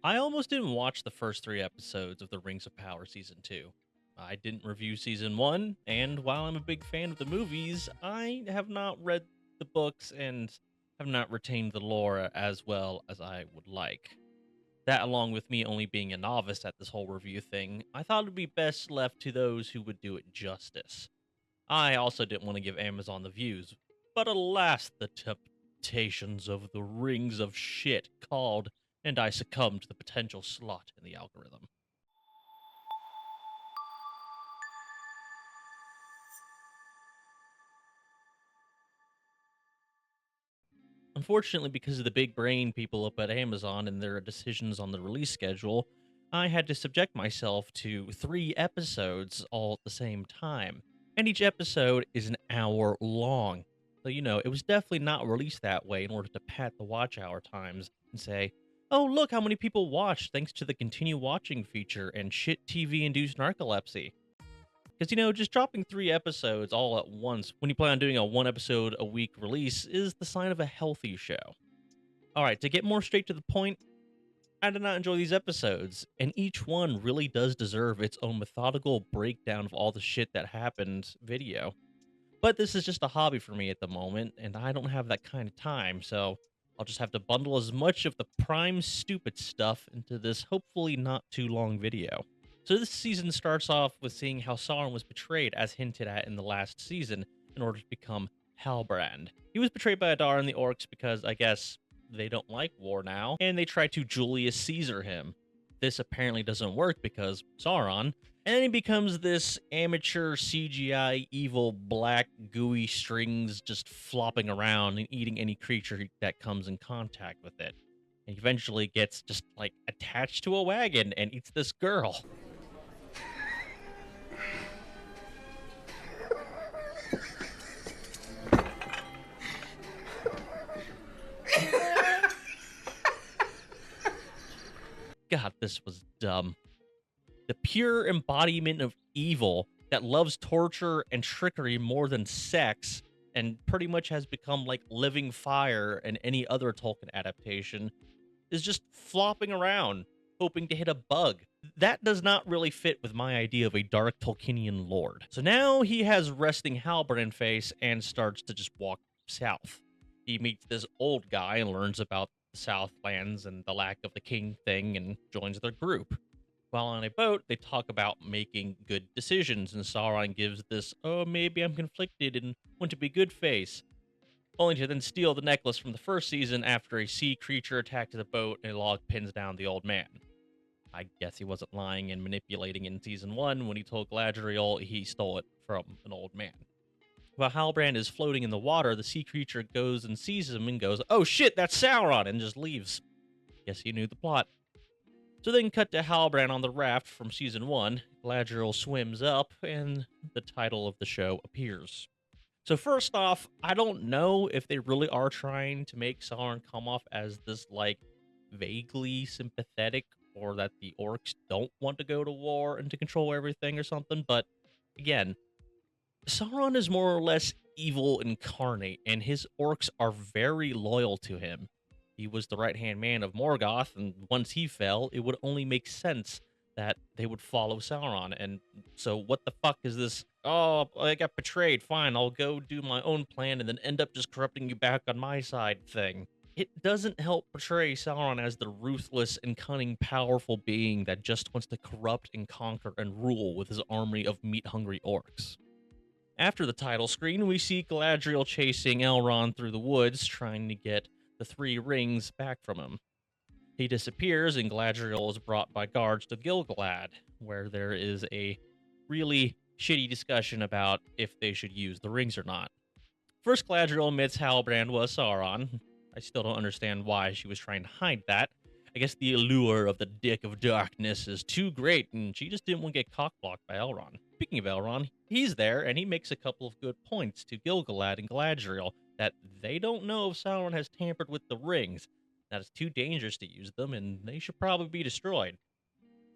I almost didn't watch the first 3 episodes of The Rings of Power Season 2. I didn't review Season 1, and while I'm a big fan of the movies, I have not read the books and have not retained the lore as well as I would like. That, along with me only being a novice at this whole review thing, I thought it would be best left to those who would do it justice. I also didn't want to give Amazon the views, but alas, the temptations of the rings of shit called, and I succumbed to the potential slot in the algorithm. Unfortunately, because of the big brain people up at Amazon and their decisions on the release schedule, I had to subject myself to 3 episodes all at the same time. And each episode is an hour long. So, it was definitely not released that way in order to pad the watch hour times and say, oh, look how many people watched thanks to the continue watching feature and shit TV induced narcolepsy. Because, just dropping 3 episodes all at once when you plan on doing a 1 episode a week release is the sign of a healthy show. Alright, to get more straight to the point, I did not enjoy these episodes, and each one really does deserve its own methodical breakdown of all the shit that happened video. But this is just a hobby for me at the moment, and I don't have that kind of time, so I'll just have to bundle as much of the prime stupid stuff into this hopefully not too long video. So this season starts off with seeing how Sauron was betrayed as hinted at in the last season in order to become Halbrand. He was betrayed by Adar and the orcs because I guess they don't like war now, and they try to Julius Caesar him. This apparently doesn't work because Sauron, and then he becomes this amateur CGI evil black gooey strings just flopping around and eating any creature that comes in contact with it. And eventually gets just like attached to a wagon and eats this girl. God, this was dumb. The pure embodiment of evil that loves torture and trickery more than sex and pretty much has become like living fire and any other Tolkien adaptation is just flopping around hoping to hit a bug. That does not really fit with my idea of a dark Tolkienian lord. So now he has resting Halbrand face and starts to just walk south. He meets this old guy and learns about the Southlands and the lack of the king thing and joins their group. While on a boat, they talk about making good decisions, and Sauron gives this, oh, maybe I'm conflicted and want to be good face, only to then steal the necklace from the first season after a sea creature attacked the boat and a log pins down the old man. I guess he wasn't lying and manipulating in season 1 when he told Galadriel he stole it from an old man. While Halbrand is floating in the water, the sea creature goes and sees him and goes, oh shit, that's Sauron, and just leaves. Guess he knew the plot. So then cut to Halbrand on the raft from season 1, Galadriel swims up, and the title of the show appears. So first off, I don't know if they really are trying to make Sauron come off as this, like, vaguely sympathetic, or that the orcs don't want to go to war and to control everything or something, but again, Sauron is more or less evil incarnate, and his orcs are very loyal to him. He was the right-hand man of Morgoth, and once he fell, it would only make sense that they would follow Sauron. And so what the fuck is this? Oh, I got betrayed. Fine, I'll go do my own plan and then end up just corrupting you back on my side thing. It doesn't help portray Sauron as the ruthless and cunning, powerful being that just wants to corrupt and conquer and rule with his army of meat-hungry orcs. After the title screen, we see Galadriel chasing Elrond through the woods, trying to get the 3 rings back from him. He disappears, and Galadriel is brought by guards to Gilgalad, where there is a really shitty discussion about if they should use the rings or not. First, Galadriel admits Halbrand was Sauron. I still don't understand why she was trying to hide that. I guess the allure of the Dick of Darkness is too great, and she just didn't want to get cockblocked by Elrond. Speaking of Elrond, he's there, and he makes a couple of good points to Gilgalad and Galadriel that they don't know if Sauron has tampered with the rings, that it's too dangerous to use them, and they should probably be destroyed.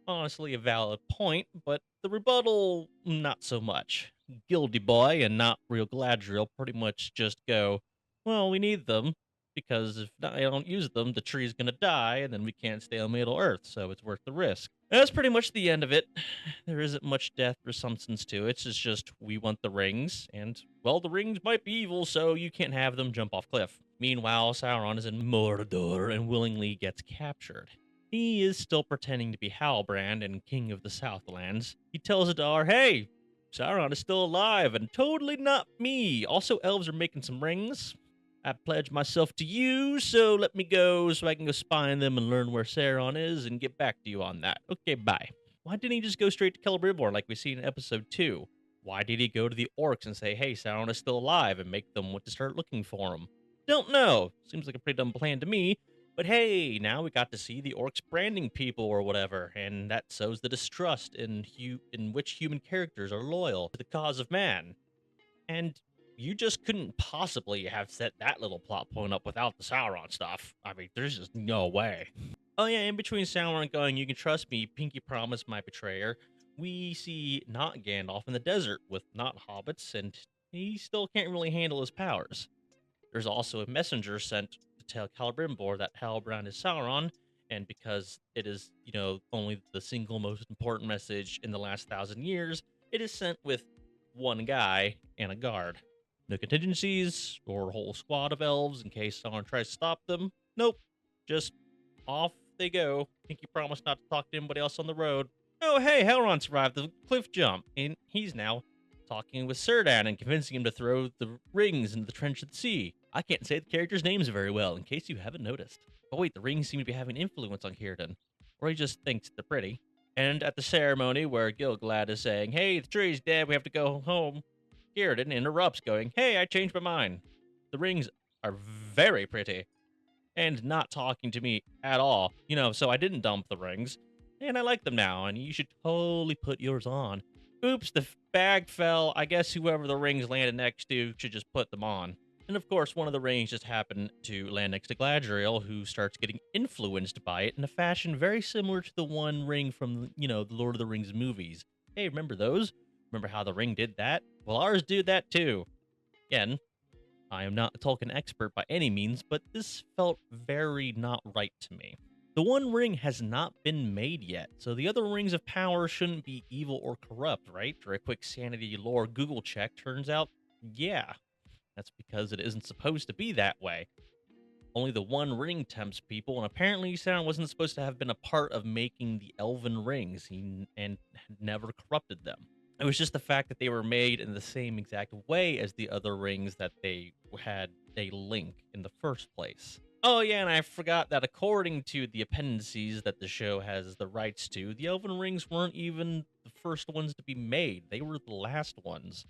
Honestly, a valid point, but the rebuttal, not so much. Gildy Boy and not real Galadriel pretty much just go, well, we need them, because if I don't use them, the tree's gonna die, and then we can't stay on Middle Earth, so it's worth the risk. And that's pretty much the end of it. There isn't much depth or substance to it. It's just we want the rings, and well, the rings might be evil, so you can't have them jump off cliff. Meanwhile, Sauron is in Mordor and willingly gets captured. He is still pretending to be Halbrand and King of the Southlands. He tells Adar, hey, Sauron is still alive and totally not me. Also, elves are making some rings. I pledge myself to you, so let me go so I can go spy on them and learn where Sauron is and get back to you on that. Okay, bye. Why didn't he just go straight to Celebrimbor like we see in episode 2? Why did he go to the orcs and say, hey, Sauron is still alive and make them want to start looking for him? Don't know. Seems like a pretty dumb plan to me. But hey, now we got to see the orcs branding people or whatever, and that sows the distrust in which human characters are loyal to the cause of man. And you just couldn't possibly have set that little plot point up without the Sauron stuff. I mean, there's just no way. Oh yeah, in between Sauron going, you can trust me, Pinky promised my betrayer, we see not Gandalf in the desert with not hobbits, and he still can't really handle his powers. There's also a messenger sent to tell Celebrimbor that Halbrand is Sauron, and because it is, only the single most important message in the last 1,000 years, it is sent with one guy and a guard. No contingencies or a whole squad of elves in case someone tries to stop them. Nope. Just off they go. Pinky promised not to talk to anybody else on the road. Oh, hey, Elrond survived the cliff jump, and he's now talking with Círdan and convincing him to throw the rings into the trench of the sea. I can't say the characters' names very well, in case you haven't noticed. But wait, the rings seem to be having influence on Círdan. Or he just thinks they're pretty. And at the ceremony where Gil-galad is saying, hey, the tree's dead, we have to go home, Círdan interrupts, going, hey, I changed my mind. The rings are very pretty. And not talking to me at all. So I didn't dump the rings. And I like them now, and you should totally put yours on. Oops, the bag fell. I guess whoever the rings landed next to should just put them on. And of course, one of the rings just happened to land next to Galadriel, who starts getting influenced by it in a fashion very similar to the one ring from, the Lord of the Rings movies. Hey, remember those? Remember how the ring did that? Well, ours did that too. Again, I am not a Tolkien expert by any means, but this felt very not right to me. The One Ring has not been made yet, so the other rings of power shouldn't be evil or corrupt, right? For a quick sanity lore Google check, turns out, yeah. That's because it isn't supposed to be that way. Only the One Ring tempts people, and apparently Sauron wasn't supposed to have been a part of making the Elven Rings, and had never corrupted them. It was just the fact that they were made in the same exact way as the other rings that they had a link in the first place. Oh yeah, and I forgot that according to the appendices that the show has the rights to, the Elven Rings weren't even the first ones to be made. They were the last ones.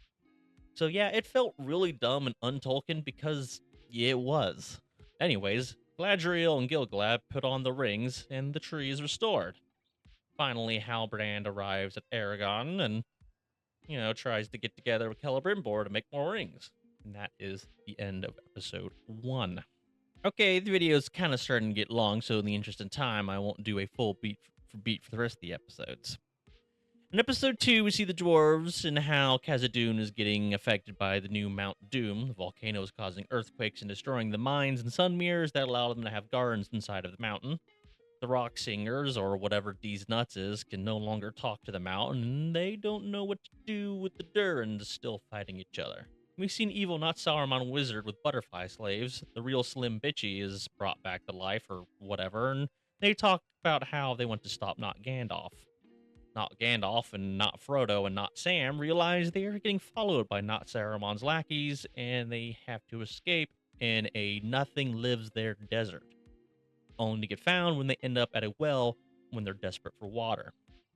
So yeah, it felt really dumb and un-Tolkien because it was. Anyways, Galadriel and Gil-galad put on the rings, and the tree is restored. Finally, Halbrand arrives at Aragon and, tries to get together with Celebrimbor to make more rings. And that is the end of episode 1. Okay, the video's kind of starting to get long, so in the interest of time, I won't do a full beat for the rest of the episodes. In episode 2, we see the dwarves and how Khazad-dûm is getting affected by the new Mount Doom. The volcano is causing earthquakes and destroying the mines and sun mirrors that allow them to have gardens inside of the mountain. The rock singers, or whatever these nuts is, can no longer talk to the mountain, and they don't know what to do with the Durins still fighting each other. We've seen evil not Saruman wizard with butterfly slaves. The real Slim Bitchy is brought back to life or whatever, and they talk about how they want to stop not Gandalf. Not Gandalf and not Frodo and not Sam realize they are getting followed by not Saruman's lackeys, and they have to escape in a nothing lives there desert, only to get found when they end up at a well when they're desperate for water.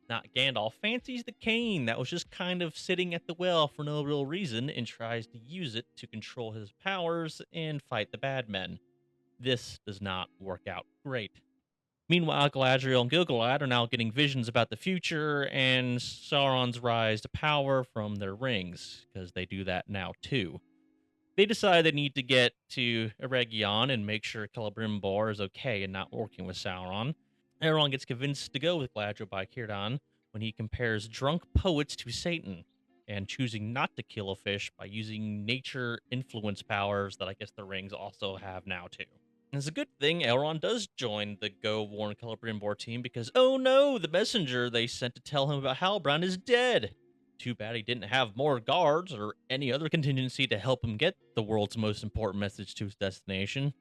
Not Gandalf fancies the cane that was just kind of sitting at the well for no real reason and tries to use it to control his powers and fight the bad men. This does not work out great. Meanwhile, Galadriel and Gil-galad are now getting visions about the future and Sauron's rise to power from their rings, because they do that now too. They decide they need to get to Eregion and make sure Celebrimbor is okay and not working with Sauron. Elrond gets convinced to go with Galadriel by Círdan when he compares drunk poets to Satan. and choosing not to kill a fish by using nature influence powers that I guess the rings also have now too. And it's a good thing Elrond does join the Go Warn Celebrimbor team because, oh no, the messenger they sent to tell him about Halbrand is dead. Too bad he didn't have more guards or any other contingency to help him get the world's most important message to his destination.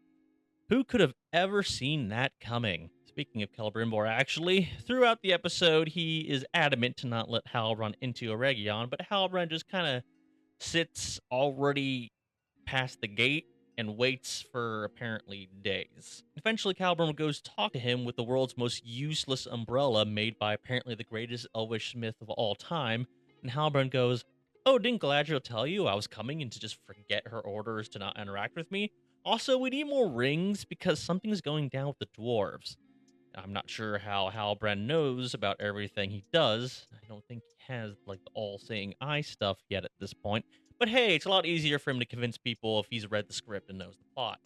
Who could have ever seen that coming? Speaking of Celebrimbor, actually, throughout the episode, he is adamant to not let Halbrand into Eregion, but Halbrand just kind of sits already past the gate and waits for apparently days. Eventually, Celebrimbor goes to talk to him with the world's most useless umbrella made by apparently the greatest elvish smith of all time, and Halbrand goes, "Oh, didn't Galadriel tell you I was coming and to just forget her orders to not interact with me? Also, we need more rings because something's going down with the dwarves." I'm not sure how Halbrand knows about everything he does. I don't think he has like the all-seeing eye stuff yet at this point. But hey, it's a lot easier for him to convince people if he's read the script and knows the plot.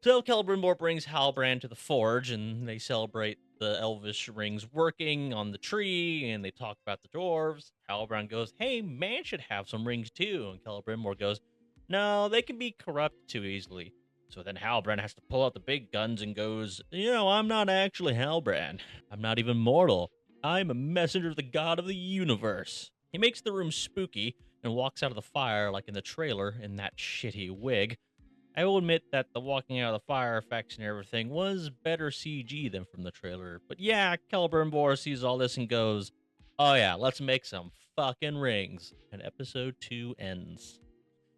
So Celebrimbor brings Halbrand to the forge, and they celebrate the elvish rings working on the tree, and they talk about the dwarves. Halbrand goes, "Hey, man should have some rings too," and Celebrimbor goes, "No, they can be corrupted too easily." So then Halbrand has to pull out the big guns and goes, "I'm not actually Halbrand. I'm not even mortal. I'm a messenger of the god of the universe." He makes the room spooky and walks out of the fire like in the trailer in that shitty wig. I will admit that the walking out of the fire effects and everything was better CG than from the trailer. But yeah, Celebrimbor sees all this and goes, "Oh yeah, let's make some fucking rings." And episode 2 ends.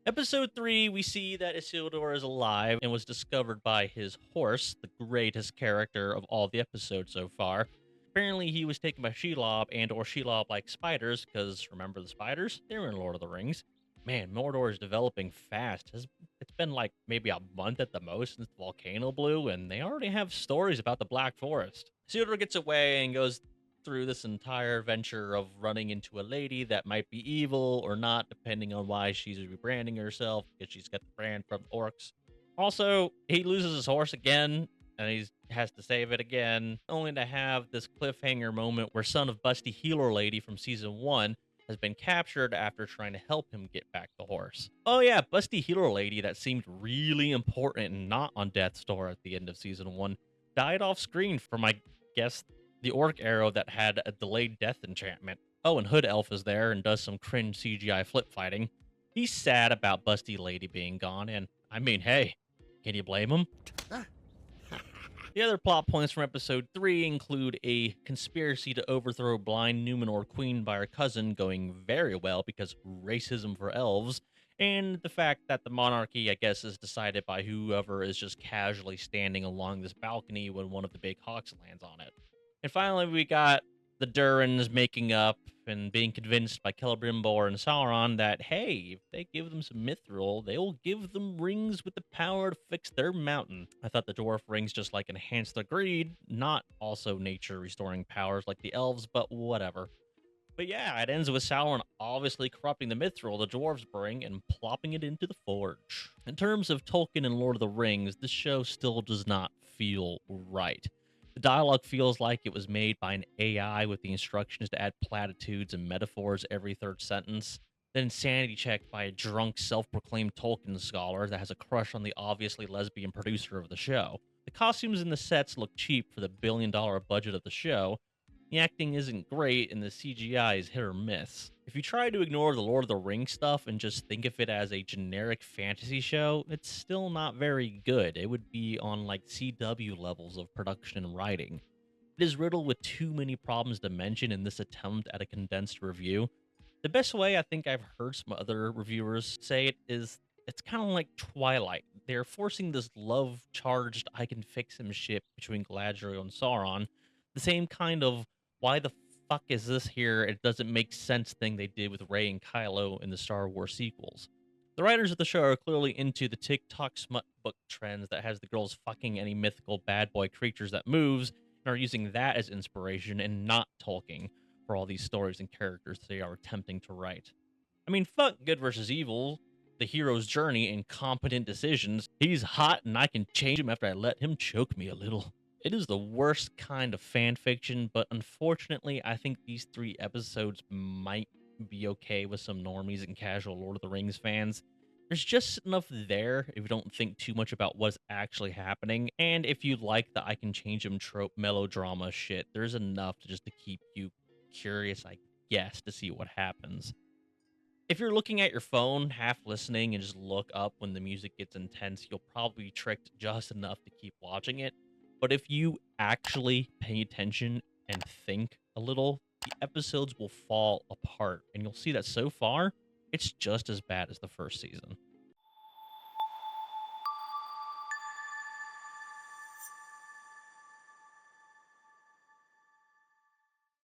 Episode 3, we see that Isildur is alive and was discovered by his horse, the greatest character of all the episodes so far. Apparently, he was taken by Shelob and or Shelob-like spiders, because remember the spiders? They were in Lord of the Rings. Man, Mordor is developing fast. It's been like maybe a month at the most since the volcano blew, and they already have stories about the Black Forest. Isildur gets away and goes through this entire venture of running into a lady that might be evil or not, depending on why she's rebranding herself, because she's got the brand from the orcs. Also, he loses his horse again, and he has to save it again, only to have this cliffhanger moment where son of Busty Healer Lady from season 1 has been captured after trying to help him get back the horse. Oh yeah, Busty Healer Lady that seemed really important and not on Death's Door at the end of season 1 died off screen from, I guess, the orc arrow that had a delayed death enchantment. Oh, and Hood Elf is there and does some cringe CGI flip fighting. He's sad about Busty Lady being gone, and I mean, hey, can you blame him? The other plot points from episode 3 include a conspiracy to overthrow blind Numenor queen by her cousin going very well because racism for elves, and the fact that the monarchy, I guess, is decided by whoever is just casually standing along this balcony when one of the big hawks lands on it. And finally, we got the Durins making up and being convinced by Celebrimbor and Sauron that, hey, if they give them some mithril, they will give them rings with the power to fix their mountain. I thought the dwarf rings just like enhanced their greed, not also nature restoring powers like the elves, but whatever. But yeah, it ends with Sauron obviously corrupting the mithril the dwarves bring and plopping it into the forge. In terms of Tolkien and Lord of the Rings, this show still does not feel right. The dialogue feels like it was made by an AI with the instructions to add platitudes and metaphors every third sentence, then sanity checked by a drunk, self-proclaimed Tolkien scholar that has a crush on the obviously lesbian producer of the show. The costumes and the sets look cheap for the billion-dollar budget of the show. The acting isn't great, and the CGI is hit or miss. If you try to ignore the Lord of the Rings stuff and just think of it as a generic fantasy show, it's still not very good. It would be on like CW levels of production and writing. It is riddled with too many problems to mention in this attempt at a condensed review. The best way I think I've heard some other reviewers say it is it's kind of like Twilight. They're forcing this love-charged I can fix him shit between Galadriel and Sauron, the same kind of why the fuck is this here? It doesn't make sense thing they did with Rey and Kylo in the Star Wars sequels. The writers of the show are clearly into the TikTok smut book trends that has the girls fucking any mythical bad boy creatures that moves and are using that as inspiration and not Tolkien for all these stories and characters they are attempting to write. I mean, fuck good versus evil, the hero's journey, and competent decisions. He's hot and I can change him after I let him choke me a little. It is the worst kind of fan fiction, but unfortunately, I think these 3 episodes might be okay with some normies and casual Lord of the Rings fans. There's just enough there if you don't think too much about what's actually happening, and if you like the I can change him trope melodrama shit, there's enough to just to keep you curious, I guess, to see what happens. If you're looking at your phone, half listening, and just look up when the music gets intense, you'll probably be tricked just enough to keep watching it. But if you actually pay attention and think a little, the episodes will fall apart. And you'll see that so far, it's just as bad as the first season.